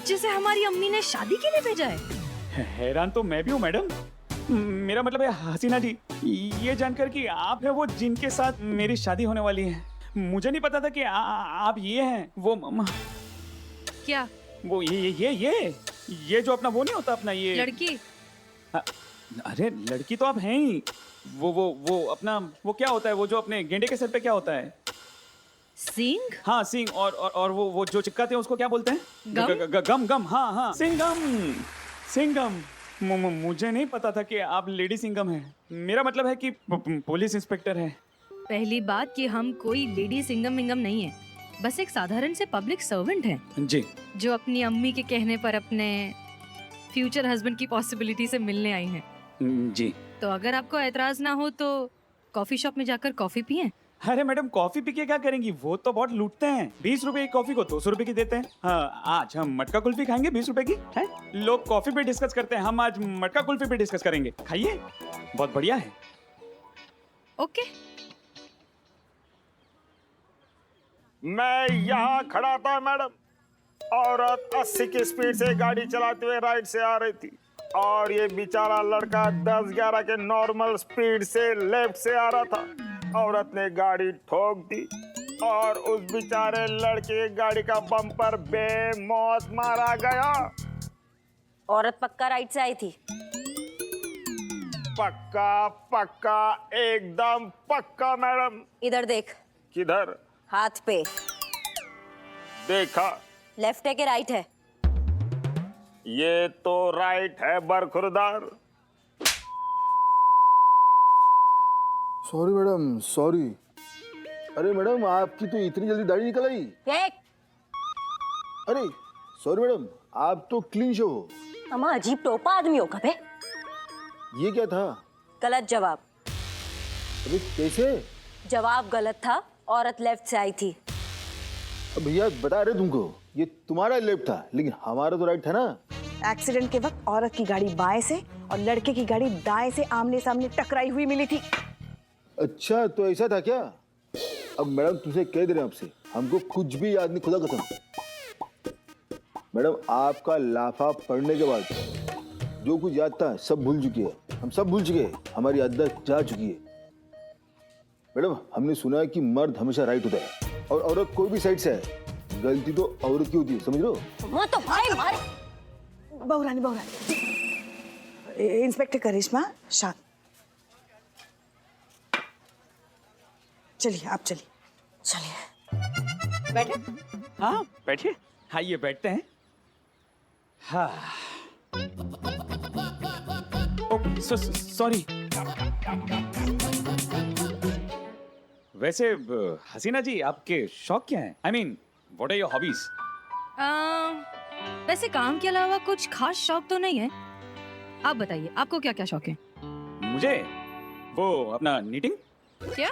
जिसे हमारी अम्मी ने शादी के लिए भेजा है। हैरान तो मैं भी हूँ मैडम। मेरा मतलब है हसीना जी, ये जानकर कि आप है वो जिनके साथ मेरी शादी होने वाली है। मुझे नहीं पता था कि आप ये हैं वो क्या? वो ये जो अपना वो नहीं होता अपना ये लड़की? अरे लड़की तो आप हैं ही। वो अपना वो क्या होता है वो जो अपने गेंडे के सर पे क्या होता है? सिंग? हाँ सिंग। और वो जो चिपकाते हैं उसको क्या बोलते हैं? गम? गम। हाँ सिंगम। मुझे नहीं पता था कि आप लेडी सिंगम हैं। मेरा मतलब है कि पुलिस इंस्पेक्टर है। पहली बात कि हम कोई लेडी सिंगम मिंगम नहीं है, बस एक साधारण से पब्लिक सर्वेंट हैं जी। जो अपनी अम्मी के कहने पर अपने फ्यूचर हस्बैंड की पॉसिबिलिटी से मिलने आई हैं। जी। तो अगर आपको एतराज ना हो तो कॉफी शॉप में जाकर कॉफी पिएं। अरे मैडम कॉफी पी के क्या करेंगी? वो तो बहुत लूटते हैं। 20 रुपए की कॉफी को 200 रुपए की देते हैं। हाँ, आज हम मटका कुल्फी खाएंगे 20 रुपए की है। लोग कॉफी पे डिस्कस करते हैं, हम आज मटका कुल्फी पे डिस्कस करेंगे। खाइए, बहुत बढ़िया है। ओके। मैं यहाँ खड़ा था मैडम, औरत 80 की स्पीड से गाड़ी चलाते हुए राइट से आ रही थी और ये बेचारा लड़का 10-11 के नॉर्मल स्पीड से लेफ्ट से आ रहा था। औरत ने गाड़ी ठोक दी और उस बेचारे लड़के गाड़ी का बम्पर बेमौत मारा गया। औरत पक्का राइट से आई थी? पक्का एकदम पक्का मैडम। इधर देख। किधर? हाथ पे। देखा। लेफ्ट है कि राइट है? ये तो राइट है बरखुरदार। Sorry madam, sorry. अरे मैडम आपकी तो इतनी जल्दी दाढ़ी निकल आई। अरे सॉरी मैडम, आप तो क्लीन शो हो। अम्मा अजीब टोपा आदमी हो कबे। ये क्या था? गलत जवाब। अरे कैसे? जवाब गलत था। औरत लेफ्ट से आई थी। अब भैया बता रहे तुमको, ये तुम्हारा लेफ्ट था लेकिन हमारा तो राइट था ना। एक्सीडेंट के वक्त औरत की गाड़ी बाएं से और लड़के की गाड़ी दाएं से आमने सामने टकराई हुई मिली थी। अच्छा तो ऐसा था क्या? अब मैडम तुमसे कह दे रहे हैं आपसे, हमको कुछ भी याद नहीं, खुदा कसम। मैडम आपका लाफा पढ़ने के बाद जो कुछ याद था सब भूल चुकी है। हम सब भूल चुके हैं, हमारी आदत जा चुकी है। मैडम हमने सुना है कि मर्द हमेशा राइट होता है और औरत कोई भी साइड से है, गलती तो औरत की होती है, समझ लो। तो भाई मारे। बहुरानी इंस्पेक्टर करिश्मा शांत। चलिए आप चलिए। बैठे। हाँ बैठिए। आइए बैठते हैं। हाँ सॉरी। वैसे हसीना जी आपके शौक क्या हैं? I mean, what are your hobbies? वैसे काम के अलावा कुछ खास शौक तो नहीं है। आप बताइए आपको क्या क्या शौक है? मुझे वो अपना नीटिंग क्या?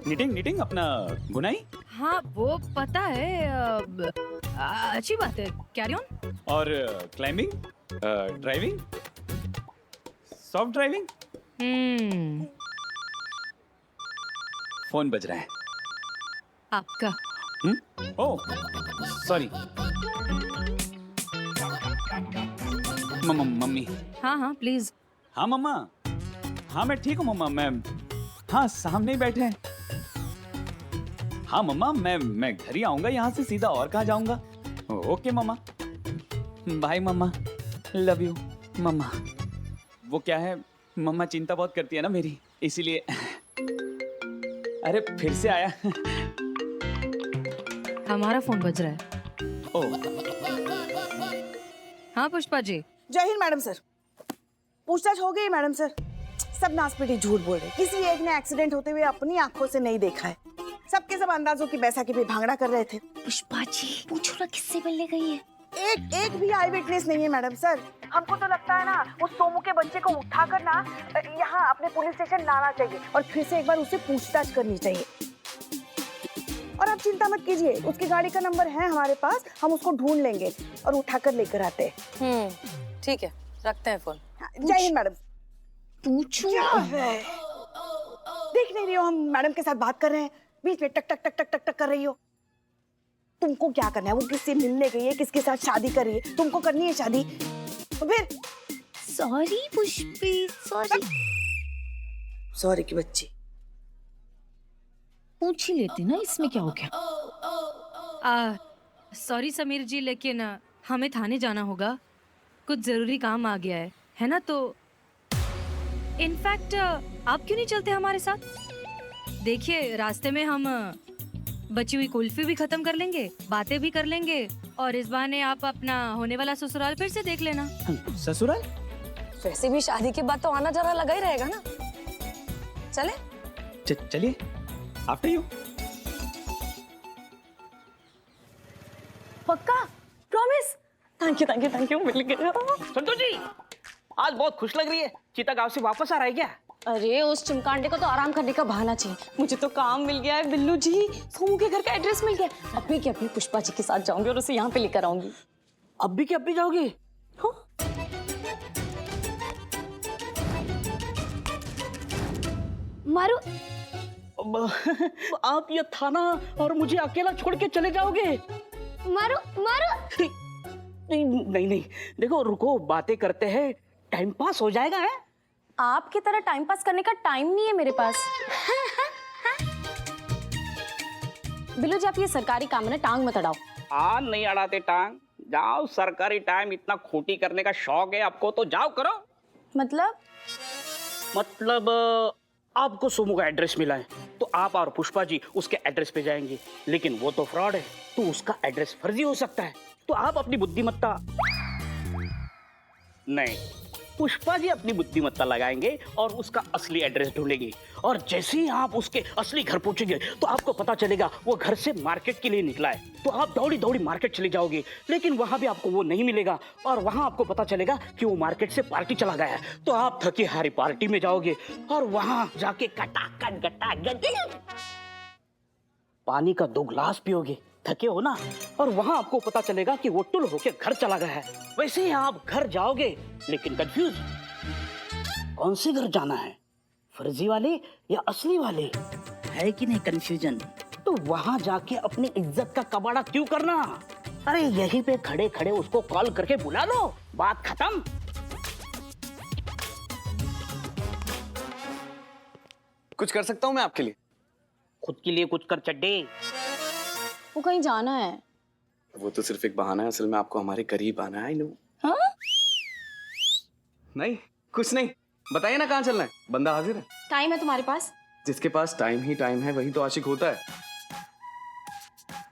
नीटिंग अपना बुनाई। हाँ वो पता है। अच्छी बात है, कैरी ऑन। और climbing, driving, soft driving. Phone बज रहा है आपका। Oh sorry. मम्मी। हाँ प्लीज। हाँ मम्मा। हाँ मैं ठीक हूँ मम्मा। मैं हाँ सामने ही बैठे हैं। हाँ मम्मा मैं घर ही आऊंगा, यहाँ से सीधा और कहाँ जाऊंगा। Okay mamma, bye mamma, love you mamma. वो क्या है मम्मा चिंता बहुत करती है ना मेरी, इसीलिए। अरे फिर से आया। हमारा फोन बज रहा है। ओह हाँ पुष्पा जी। जय हिंद मैडम सर। पूछताछ हो गई मैडम सर। सब नासपीटी झूठ बोल रहे, किसी एक ने एक्सीडेंट होते हुए अपनी आंखों से नहीं देखा है। सबके सब अंदाजों की बैसाखी पे भांगड़ा कर रहे थे। पुष्पा जी पूछो ना किससे मिलने गई है। एक भी आई विटनेस नहीं है मैडम सर। हमको तो लगता है ना उस सोमू के बच्चे को उठाकर ना यहाँ अपने पुलिस स्टेशन लाना चाहिए और फिर से एक बार उससे पूछताछ करनी चाहिए। और आप चिंता मत कीजिए, उसकी गाड़ी का नंबर है हमारे पास, हम उसको ढूंढ लेंगे और उठाकर लेकर आते हैं। ठीक है, रखते हैं फोन। जय हिंद मैडम। पूछो क्या है? देख नहीं रही हो हम मैडम के साथ बात कर रहे हैं, बीच में टक टक टक टक टक टक कर रही हो। तुमको क्या करना है? वो किससे मिलने गई है, किसके साथ शादी कर रही है? तुमको करनी है शादी तो फिर सॉरी पुष्पी, सॉरी। सॉरी की बच्ची। पूछ ही लेती ना, इसमें क्या हो गया? सॉरी समीर जी, लेकिन हमें थाने जाना होगा, कुछ जरूरी काम आ गया है ना? तो इनफैक्ट आप क्यों नहीं चलते हमारे साथ? देखिए, रास्ते में हम बची हुई कुल्फी भी खत्म कर लेंगे, बातें भी कर लेंगे, और इस बहाने आप अपना होने वाला ससुराल फिर से देख लेना। ससुराल? वैसे भी शादी के बाद तो आना जाना लगा ही रहेगा ना। चले? चलिए, आफ्टर यू। पक्का? प्रॉमिस? थैंक यू, मिल गया। संतोष जी, आज बहुत खुश लग रही है। चीता गांव से वापस आ रहा है क्या? अरे उस चिमकांडे को तो आराम करने का बहाना चाहिए। मुझे तो काम मिल गया है बिल्लू जी, सोमू के घर का एड्रेस मिल गया। अभी के अभी पुष्पा जी के साथ जाऊंगी और उसे यहाँ पे लेकर आऊंगी। अभी के अभी जाओगे? हाँ? मारू, अब आप ये थाना और मुझे अकेला छोड़ के चले जाओगे? मारू, मारू। नहीं, देखो रुको, बातें करते हैं, टाइम पास हो जाएगा। है आपकी तरह टाइम पास करने का टाइम नहीं है मेरे पास। बिल्लू जी, आप ये सरकारी काम है ना, टांग मत अड़ाओ। नहीं अड़ाते टांग, जाओ। सरकारी टाइम इतना खोटी करने का शौक है आपको तो जाओ करो। मतलब आपको सोमू का एड्रेस मिला है तो आप और पुष्पा जी उसके एड्रेस पे जाएंगे, लेकिन वो तो फ्रॉड है, तो उसका एड्रेस फर्जी हो सकता है। तो आप अपनी बुद्धिमत्ता नहीं, पुष्पा जी अपनी बुद्धिमत्ता लगाएंगे और उसका असली एड्रेस ढूंढेंगे, और जैसे ही आप उसके असली घर पहुंचेंगे तो आपको पता चलेगा वो घर से मार्केट के लिए निकला है। तो आप दौड़ी दौड़ी मार्केट चले जाओगे, लेकिन वहां भी आपको वो नहीं मिलेगा, और वहां आपको पता चलेगा कि वो मार्केट से पार्टी चला गया है। तो आप थकी हारी पार्टी में जाओगे और वहां जाके गटा पानी का 2 गिलास पियोगे, थके हो ना, और वहां आपको पता चलेगा कि वो टुल होके घर चला गया है। वैसे ही आप घर जाओगे, लेकिन कंफ्यूज, कौन से घर जाना है, फर्जी वाले या असली वाले, है कि नहीं कंफ्यूजन? तो वहां जाके अपनी इज्जत का कबाड़ा क्यों करना? अरे यहीं पे खड़े खड़े उसको कॉल करके बुला लो, बात खत्म। कुछ कर सकता हूँ मैं आपके लिए? खुद के लिए कुछ कर चड्डे। वो कहीं जाना है। वो तो सिर्फ एक बहाना है, असल में आपको हमारे करीब आना है। I know. हाँ? नहीं, कुछ नहीं, बताइए ना कहाँ चलना है, बंदा हाजिर है। टाइम है तुम्हारे पास? जिसके पास टाइम ही टाइम है वही तो आशिक होता है।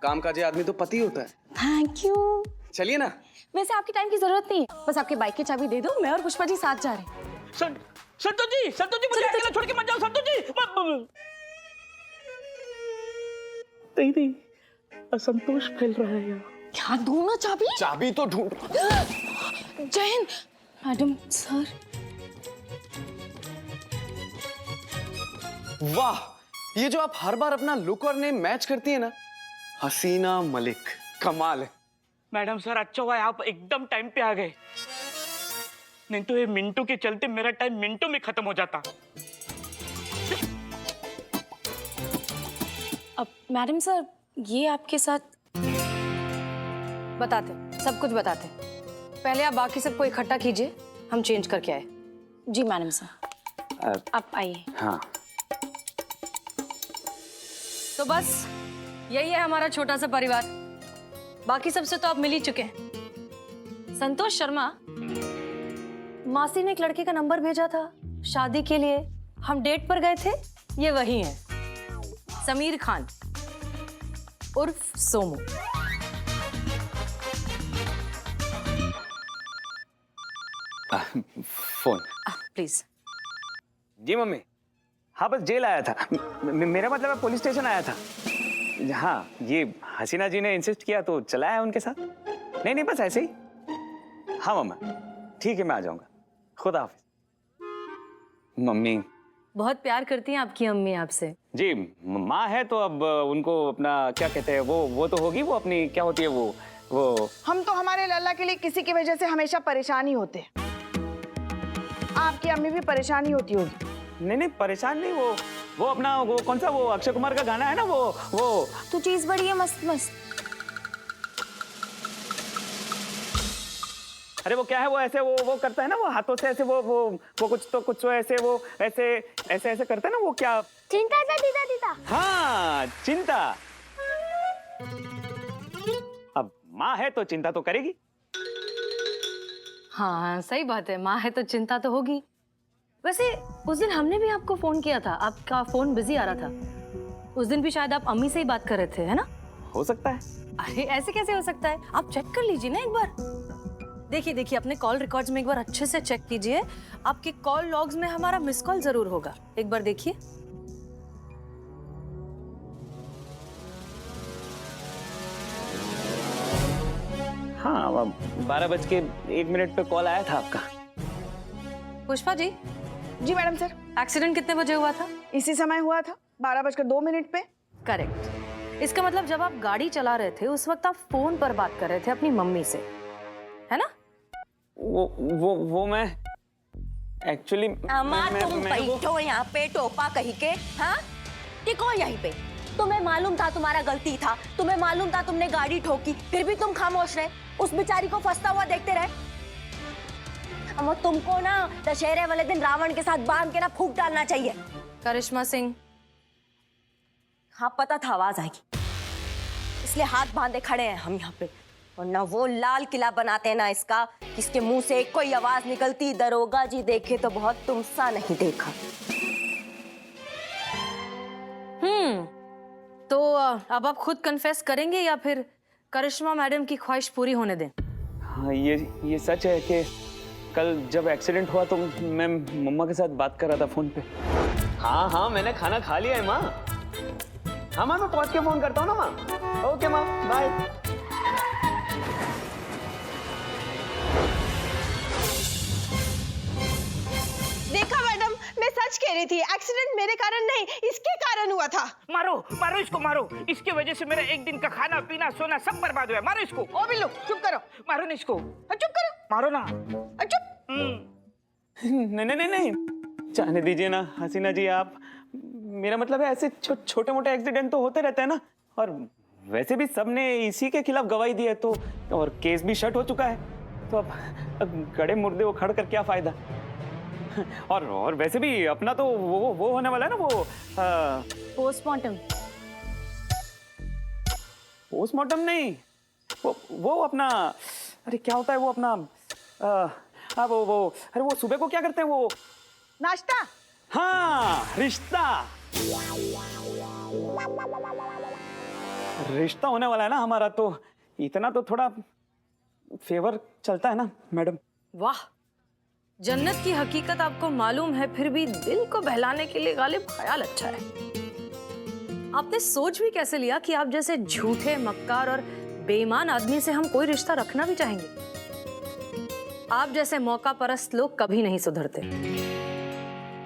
कामकाजी आदमी तो पति होता है। Thank you. चलिए ना। वैसे आपकी टाइम की जरूरत नहीं है, बस आपकी बाइक की चाबी दे दो, मैं और पुष्पा जी साथ जा रहे हैं। संतोष जी मुझे अकेला छोड़ के मत जाओ संतोष जी। नहीं, असंतोष फैल रहा है यहाँ। क्या दूं ना चाबी? चाबी तो ढूंढ। Jain madam sir. वाह, ये जो आप हर बार अपना लुक और नेम मैच करती है ना, हसीना मलिक, कमाल है। मैडम सर, अच्छा हुआ आप एकदम टाइम पे आ गए, नहीं तो ये मिंटू के चलते मेरा टाइम मिनटों में खत्म हो जाता। अब मैडम सर, ये आपके साथ बताते, सब कुछ बताते। पहले आप बाकी सबको इकट्ठा कीजिए, हम चेंज करके आए। जी मैडम सर, आप आइए। हाँ, तो बस यही है हमारा छोटा सा परिवार। बाकी सबसे तो आप मिल ही चुके हैं। संतोष शर्मा, मासी ने एक लड़के का नंबर भेजा था शादी के लिए, हम डेट पर गए थे, ये वही है, समीर खान उर्फ सोमू। फोन। प्लीज। जी मम्मी, हाँ बस जेल आया था, मेरा मतलब है पुलिस स्टेशन आया था। हाँ, ये हसीना जी ने इंसिस्ट किया तो चला आया उनके साथ। नहीं बस ऐसे ही। हाँ मम्मा, ठीक है, मैं आ जाऊंगा। खुदा हाफिज। मम्मी बहुत प्यार करती हैं आपकी अम्मी आपसे। जी, माँ है तो अब उनको अपना क्या कहते हैं, वो तो होगी, वो अपनी क्या होती है वो हम तो हमारे लल्ला के लिए किसी की वजह से हमेशा परेशान ही होते हैं। आपकी अम्मी भी परेशान ही होती होगी। नहीं परेशान नहीं, वो अपना वो कौन सा वो अक्षय कुमार का गाना है ना, वो तू चीज बड़ी है मस्त मस्त। अरे वो क्या है, वो ऐसे वो करता है ना, वो हाथों से ऐसे वो कुछ तो ऐसे वो ऐसे ऐसे ऐसे करता है ना, वो क्या? चिंता से दीदा दीदा। हाँ, चिंता। अब माँ है तो चिंता तो करेगी। हाँ सही बात है, माँ है तो चिंता तो होगी। वैसे उस दिन हमने भी आपको फोन किया था, आपका फोन बिजी आ रहा था। उस दिन भी शायद आप अम्मी से ही बात कर रहे थे, है ना? हो सकता है। अरे ऐसे कैसे हो सकता है, आप चेक कर लीजिए ना एक बार। देखिए देखिए, अपने कॉल रिकॉर्ड्स में एक बार अच्छे से चेक कीजिए। आपके कॉल लॉग्स में हमारा मिस कॉल जरूर होगा, एक बार देखिए। हाँ, 12:01 पे कॉल आया था आपका। पुष्पा जी, जी मैडम सर, एक्सीडेंट कितने बजे हुआ था? इसी समय हुआ था 12:02 पे। करेक्ट। इसका मतलब जब आप गाड़ी चला रहे थे उस वक्त आप फोन पर बात कर रहे थे अपनी मम्मी से, है ना? वो मैं एक्चुअली अम्मा तुम बैठो यहाँ पे टोपा कहीं के, हाँ? टिको यहीं पे। तुम्हें मालूम था तुम्हारा गलती था, तुम्हें मालूम था तुमने गाड़ी ठोकी, फिर भी तुम खामोश रहे, उस बेचारी को फंसता हुआ देखते रहे। अम्मा तुमको ना दशहरे वाले दिन रावण के साथ बांध के ना फूंक डालना चाहिए। करिश्मा सिंह, हाँ पता था आवाज आएगी, इसलिए हाथ बांधे खड़े हैं हम यहाँ पे। वरना वो लाल किला बनाते हैं ना इसका, इसके मुंह से एक कोई आवाज निकलती, दरोगा जी देखे तो बहुत तुमसा नहीं देखा। तो अब आप खुद कन्फेस करेंगे या फिर करिश्मा मैडम की ख्वाहिश पूरी होने दें? हाँ, ये सच है कि कल जब एक्सीडेंट हुआ तो मैं मम्मा के साथ बात कर रहा था फोन पे। हाँ मैंने खाना खा लिया है माँ। हाँ माँ, मैं पहुंच के फोन करता हूँ ना माँ। ओके माँ, बाय। देखा मैडम, मैं सच कह रही थी, एक्सीडेंट मेरे कारण नहीं, इसके कारण हुआ था। मारो मारो इसको, मारो। इसकी वजह से मेरा एक दिन का खाना पीना सोना सब बर्बाद हुआ। मारो इसको। ओ बिल्लू चुप करो, मारो ना इसको। चुप करो, मारो ना। चुप। नहीं, जाने दीजिए ना हसीना जी। आप, मेरा मतलब है ऐसे छोटे मोटे एक्सीडेंट तो होते रहते हैं ना, और वैसे भी सबने इसी के खिलाफ गवाही दी है, तो और केस भी शट हो चुका है, तो अब गड़े मुर्दे उखड़ कर क्या फायदा। और वैसे भी अपना तो वो होने वाला है ना, वो पोस्टमार्टम। पोस्टमार्टम नहीं, वो अपना, अरे क्या होता है वो अपना, अरे वो सुबह को क्या करते हैं वो? नाश्ता। हाँ, रिश्ता होने वाला है ना हमारा, तो इतना तो थोड़ा फेवर चलता है ना मैडम। वाह, जन्नत की हकीकत आपको मालूम है, फिर भी दिल को बहलाने के लिए गालिब ख्याल अच्छा है। आपने सोच भी कैसे लिया कि आप जैसे झूठे, मक्कार और बेईमान आदमी से हम कोई रिश्ता रखना भी चाहेंगे? आप जैसे मौका परस्त लोग कभी नहीं सुधरते।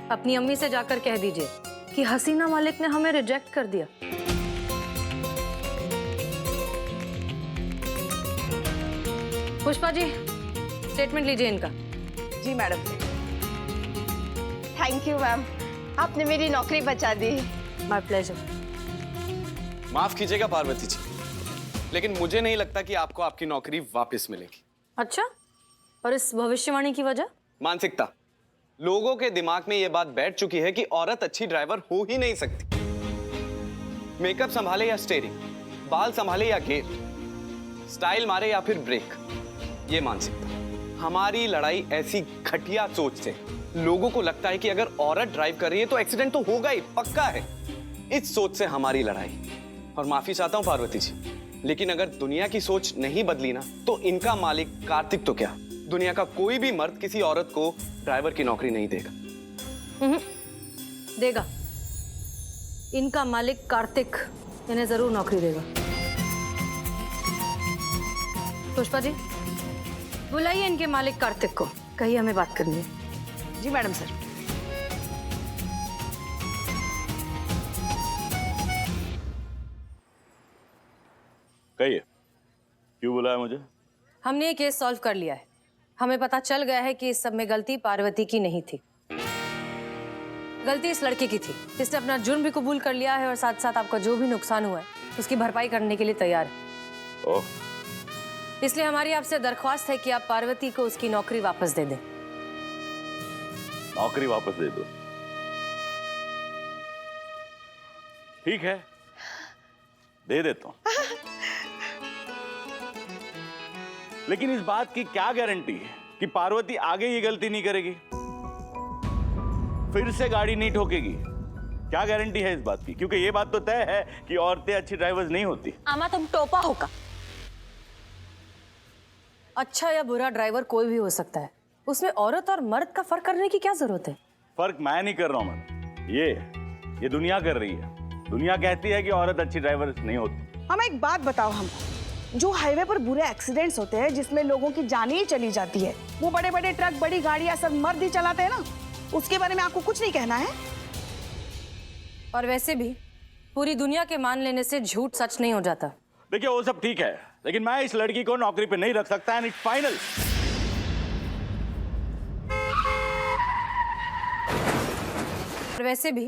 अपनी अम्मी से जाकर कह दीजिए कि हसीना मलिक ने हमें रिजेक्ट कर दिया। पुष्पा जी, स्टेटमेंट लीजिए इनका। जी मैडम। थैंक यू मैम, आपने मेरी नौकरी बचा दी। My pleasure. माफ कीजिएगा पार्वती जी, लेकिन मुझे नहीं लगता कि आपको आपकी नौकरी वापस मिलेगी। अच्छा, और इस भविष्यवाणी की वजह? मानसिकता। लोगों के दिमाग में यह बात बैठ चुकी है कि औरत अच्छी ड्राइवर हो ही नहीं सकती। मेकअप संभाले या स्टीयरिंग, बाल संभाले या गियर, स्टाइल मारे या फिर ब्रेक, ये मानसिकता। हमारी लड़ाई ऐसी घटिया सोच से, लोगों को लगता है कि अगर औरत ड्राइव कर रही है तो एक्सीडेंट तो होगा ही, पक्का है। इस सोच से हमारी लड़ाई। और माफी चाहता हूं पार्वती जी, लेकिन अगर दुनिया की सोच नहीं बदली ना, तो इनका मालिक कार्तिक तो क्या, दुनिया का कोई भी मर्द किसी औरत को ड्राइवर की नौकरी नहीं देगा। देगा। इनका मालिक कार्तिक इन्हें जरूर नौकरी देगा। पुष्पा जी, बुलाइए इनके मालिक कार्तिक को, कहिए हमें बात करनी है। जी मैडम सर। कहिए, क्यों बुलाया मुझे? हमने ये केस सॉल्व कर लिया है। हमें पता चल गया है कि इस सब में गलती पार्वती की नहीं थी, गलती इस लड़के की थी। इसने अपना जुर्म भी कबूल कर लिया है और साथ साथ आपका जो भी नुकसान हुआ है उसकी भरपाई करने के लिए तैयार है। ओह, इसलिए हमारी आपसे दरख्वास्त है कि आप पार्वती को उसकी नौकरी वापस दे दें। नौकरी वापस दे दो। ठीक है, दे देता हूं। लेकिन इस बात की क्या गारंटी है कि पार्वती आगे ये गलती नहीं करेगी, फिर से गाड़ी नहीं ठोकेगी? क्या गारंटी है इस बात की? क्योंकि ये बात तो तय है कि औरतें अच्छी ड्राइवर्स नहीं होती। आमा तुम टोपा होगा। अच्छा या बुरा ड्राइवर कोई भी हो सकता है, उसमें औरत और मर्द का फर्क करने की क्या जरूरत है? फर्क मैं नहीं कर रहा हूं मैम, ये दुनिया कर रही है। दुनिया कहती है कि औरत अच्छी ड्राइवर नहीं होती। हम एक बात बताओ हमको, जो हाईवे पर बुरे एक्सीडेंट्स होते हैं जिसमें लोगों की जान ही चली जाती है, वो बड़े बड़े ट्रक, बड़ी गाड़ियां सब मर्द ही चलाते हैं ना, उसके बारे में आपको कुछ नहीं कहना है? और वैसे भी पूरी दुनिया के मान लेने से झूठ सच नहीं हो जाता। देखिए वो सब ठीक है, लेकिन मैं इस लड़की को नौकरी पे नहीं रख सकता, एंड इट्स फाइनल। और वैसे भी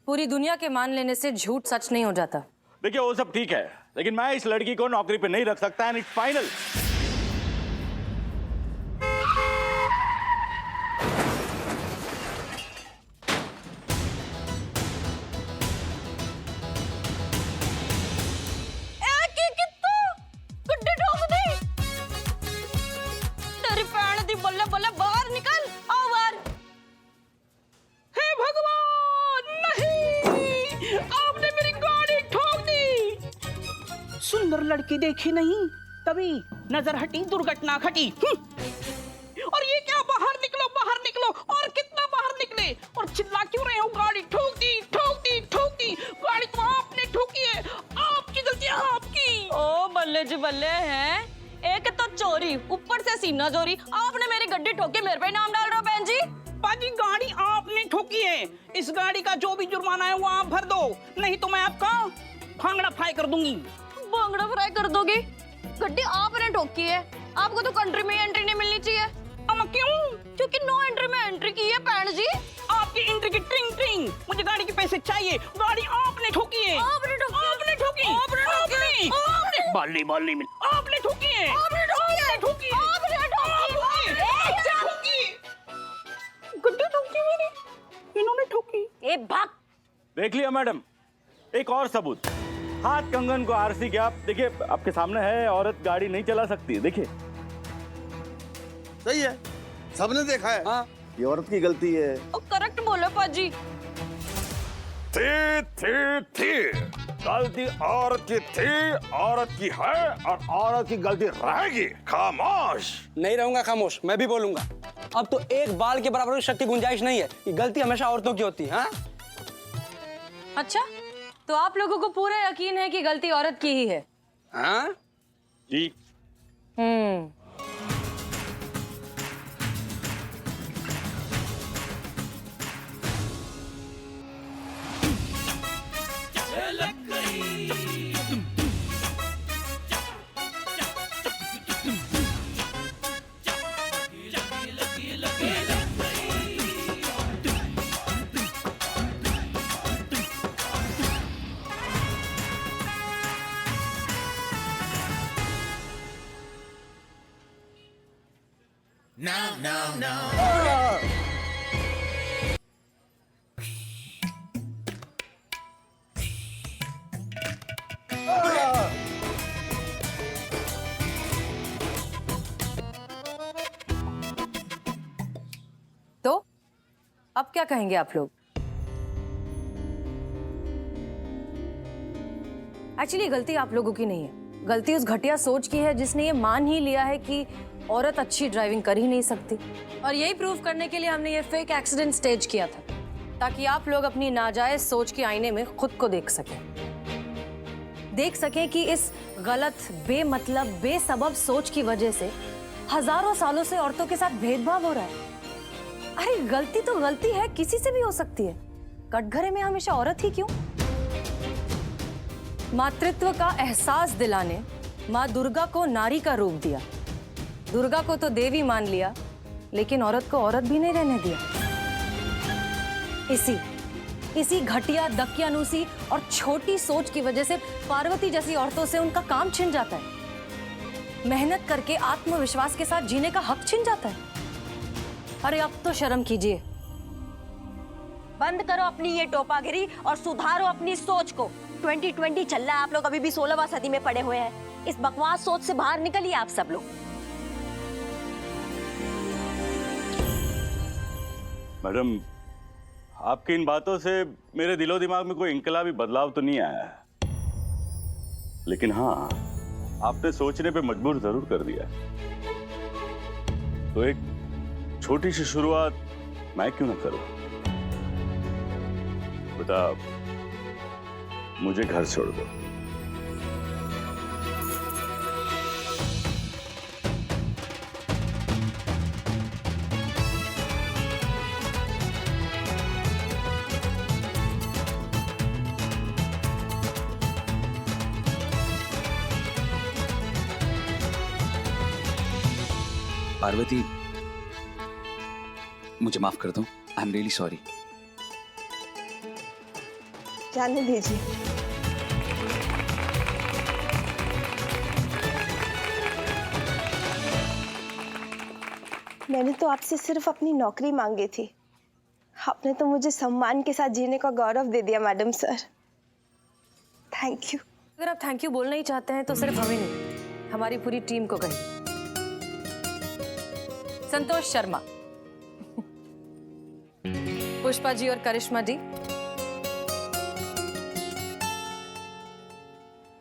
पूरी दुनिया के मान लेने से झूठ सच नहीं हो जाता। देखिए वो सब ठीक है, लेकिन मैं इस लड़की को नौकरी पे नहीं रख सकता, एंड इट्स फाइनल। बल्ले बल्ले बाहर निकल, आओ बाहर। हे भगवान, नहीं, आपने मेरी गाड़ी ठोक दी। सुंदर लड़की देखी नहीं, तभी नजर हटी, दुर्घटना घटी। और ये क्या, बाहर निकलो बाहर निकलो, और कितना बाहर निकले, और चिल्ला क्यों रहे हो? गाड़ी ठोक दी ठोक दी ठोक दी। गाड़ी तो आपने ठोकी है, आपकी गलती है, आपकी। ओ बल्ले जी बल्ले हैं, एक तो चोरी, ऊपर से सीना चोरी। आपने मेरी गड्डी ठोकी, मेरे पे नाम डाल रहे हो बहन जी? बाजी गाड़ी आपने ठोकी है, इस गाड़ी का जो भी जुर्माना है वो आप भर दो, नहीं तो मैं आपका भांगड़ा फ्राई कर दूंगी। भांगड़ा फ्राई कर दोगी? गड्डी आपने ठोकी है, आपको तो कंट्री में एंट्री नहीं मिलनी चाहिए। अम्मा क्यों? क्योंकि नो एंट्री में एंट्री की है बहन जी। आपकी एंट्री की ट्रिंग ट्रिंग, मुझे गाड़ी के पैसे चाहिए। गाड़ी आपने ठोकी है, आपने ठोकी, आपने ठोकी, आपने ठोकी, आपने बाली बाली में आपने ठोकी है, आपने ठोकी, आपने ठोकी, आपने ठोकी, आपने ठोकी। गड्डी ठोकी मेरी, इन्होंने ठोकी। ए भाग। देख लिया मैडम, एक और सबूत। हाथ कंगन को आरसी के आप देखिए, आपके सामने है, औरत गाड़ी नहीं चला सकती। देखिए सही है, सबने देखा है। हाँ, ये औरत की गलती है। करेक्ट बोलो पाजी। थी गलती औरत की थी, औरत की है, और औरत की गलती रहेगी। खामोश। नहीं रहूंगा खामोश, मैं भी बोलूंगा। अब तो एक बाल के बराबर की शक्ति गुंजाइश नहीं है, ये गलती हमेशा औरतों की होती है। हाँ? अच्छा, तो आप लोगों को पूरा यकीन है कि गलती औरत की ही है? हाँ? जी। तो अब क्या कहेंगे आप लोग? एक्चुअली गलती आप लोगों की नहीं है, गलती उस घटिया सोच की है जिसने ये मान ही लिया है कि औरत अच्छी ड्राइविंग कर ही नहीं सकती। और यही प्रूव करने के लिए हमने ये फेक एक्सीडेंट स्टेज किया था, ताकि आप लोग अपनी नाजायज सोच के आईने में खुद को देख सकें कि इस गलत, बेमतलब, बेसबब सोच की वजह से हजारों सालों से औरतों के साथ भेदभाव हो रहा है। अरे गलती तो गलती है, किसी से भी हो सकती है, कटघरे में हमेशा औरत ही क्यों? मातृत्व का एहसास दिलाने माँ दुर्गा को नारी का रूप दिया। दुर्गा को तो देवी मान लिया, लेकिन औरत को औरत भी नहीं रहने दिया। इसी घटिया, दकियानूसी और छोटी सोच की वजह से पार्वती जैसी औरतों से उनका काम छिन जाता है। मेहनत करके आत्मविश्वास के साथ जीने का हक छिन जाता है। अरे अब तो शर्म कीजिए। बंद करो अपनी ये टोपागिरी और सुधारो अपनी सोच को। 2020 चल रहा है, आप लोग अभी भी 16वीं सदी में पड़े हुए हैं। इस बकवास सोच से बाहर निकलिए आप सब लोग। मैडम, आपकी इन बातों से मेरे दिलो दिमाग में कोई इनकलाबी बदलाव तो नहीं आया है, लेकिन हाँ, आपने सोचने पे मजबूर जरूर कर दिया। तो एक छोटी सी शुरुआत मैं क्यों ना करूं? बता, मुझे घर छोड़ दो। पार्वती, मुझे माफ कर दो। I am really sorry. जाने दीजिए। मैंने तो आपसे सिर्फ अपनी नौकरी मांगी थी, आपने तो मुझे सम्मान के साथ जीने का गौरव दे दिया मैडम सर। Thank you. अगर आप थैंक यू बोलना ही चाहते हैं तो सिर्फ हमें नहीं, हमारी पूरी टीम को कहिए। संतोष शर्मा, पुष्पा जी और करिश्मा जी,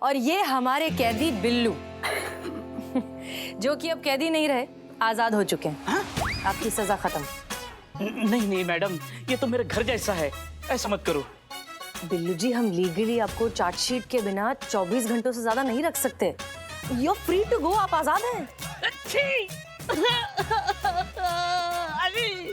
और ये हमारे कैदी बिल्लू जो कि अब कैदी नहीं रहे, आजाद हो चुके हैं। आपकी सजा खत्म। नहीं नहीं मैडम, ये तो मेरे घर जैसा है, ऐसा मत करो। बिल्लू जी, हम लीगली आपको चार्जशीट के बिना 24 घंटों से ज्यादा नहीं रख सकते। You are free to go, आप आजाद हैं। अरे